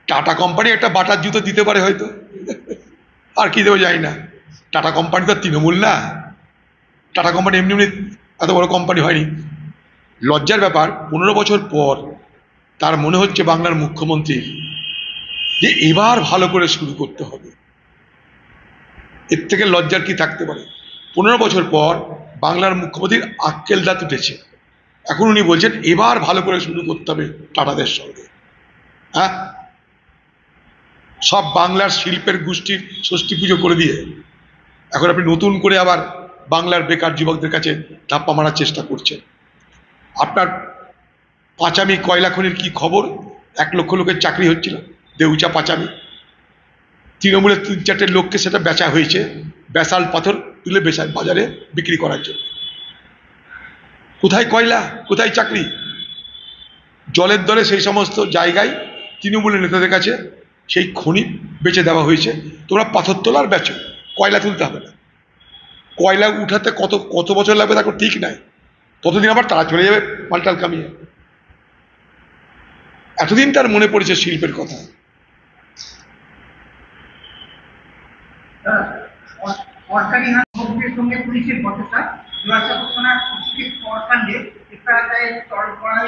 Tata company একটা butter জুতো দিতে পারে হয়তো, আর কি দেবো জানি না। টাটা কোম্পানি তো তৃণমূল না, টাটা কোম্পানি এমনি এমনি এত বড় কোম্পানি হয়নি। লজ্জার ব্যাপার, 15 বছর পর তার মনে হচ্ছে বাংলার মুখ্যমন্ত্রী যে এবার ভালো করে শুরু করতে হবে। এর থেকে লজ্জার কি থাকতে পারে? 15 বছর পর বাংলার মুখ্যমন্ত্রীর আক্কেল দাঁত উঠেছে, এখন উনি বলছেন এবার ভালো করে শুরু করতে হবে টাটাদের সঙ্গে। হ্যাঁ, সব বাংলার শিল্পের গোষ্ঠীর ষষ্ঠী পুজো করে দিয়ে এখন আপনি নতুন করে আবার বাংলার বেকার যুবকদের কাছে ধাপ্পা মারার চেষ্টা করছেন। আপনার পাঁচামি কয়লা খনির কি খবর? 1 লক্ষ লোকের চাকরি হচ্ছিল, দেউচা পাঁচামি, তৃণমূলের 3-4টে লোককে সেটা বেচা হয়েছে, ব্যাসাল্ট পাথর তুলে বাজারে বিক্রি করার জন্য। কোথায় কয়লা, কোথায় চাকরি? জলের দরে সেই সমস্ত জায়গায় তৃণমূলের নেতাদের কাছে সেই খনি বেচে দেওয়া হয়েছে, তোমরা পাথর তোলার বেচো, কয়লা তুলতে হবে না। কয়লা উঠাতে কত কত বছর লাগবে তারপর ঠিক নাই, ততদিন আবার তারা চলে যাবে মালটাল কামিয়ে। এতদিন তার মনে পড়েছে শিল্পের কথা।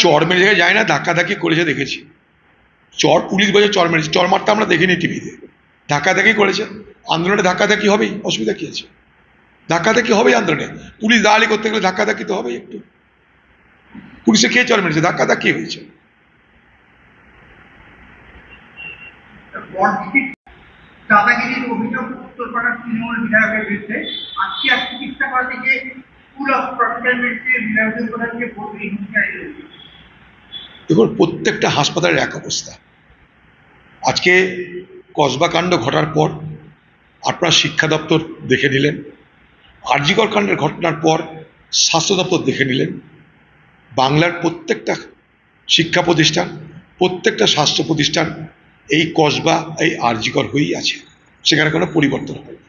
চর মেরে জায়গায় যায় না, ধাক্কাধাক্কি করেছে দেখেছি। চর পুলিশ বলে চর মেরেছে, চর মারতে আমরা দেখিনি টিভিতে, ধাক্কাধাক্কি করেছে। আন্দোলনে ধাক্কাধাক্কি হবেই, অসুবিধা কি আছে? ধাক্কাধাক্কি হবেই আন্দোলনে, পুলিশ দাঁড়ালি করতে গেলে ধাক্কাধাক্কি তো হবেই। একটু পুলিশে কে চর মেরেছে? ধাক্কাধাক্কি হয়েছে। দাদাগিরির অভিযোগ উত্তরপাড়ার তৃণমূল বিধায়কের বিরুদ্ধে আজকে আর চিকিৎসা করাতে গিয়ে স্কুল অফ প্রফেশনাল মেডিসিনের বিধায়কের প্রধানকে দেখুন, প্রত্যেকটা হাসপাতালের এক অবস্থা। আজকে কসবা কাণ্ড ঘটার পর আপনার শিক্ষা দপ্তর দেখে নিলেন, আর.জি. কর কাণ্ডের ঘটনার পর স্বাস্থ্য দপ্তর দেখে নিলেন। বাংলার প্রত্যেকটা শিক্ষা প্রতিষ্ঠান, প্রত্যেকটা স্বাস্থ্য প্রতিষ্ঠান এই কসবা, এই আর.জি. কর হয়েই আছে, সেখানে কোনো পরিবর্তন হয়নি।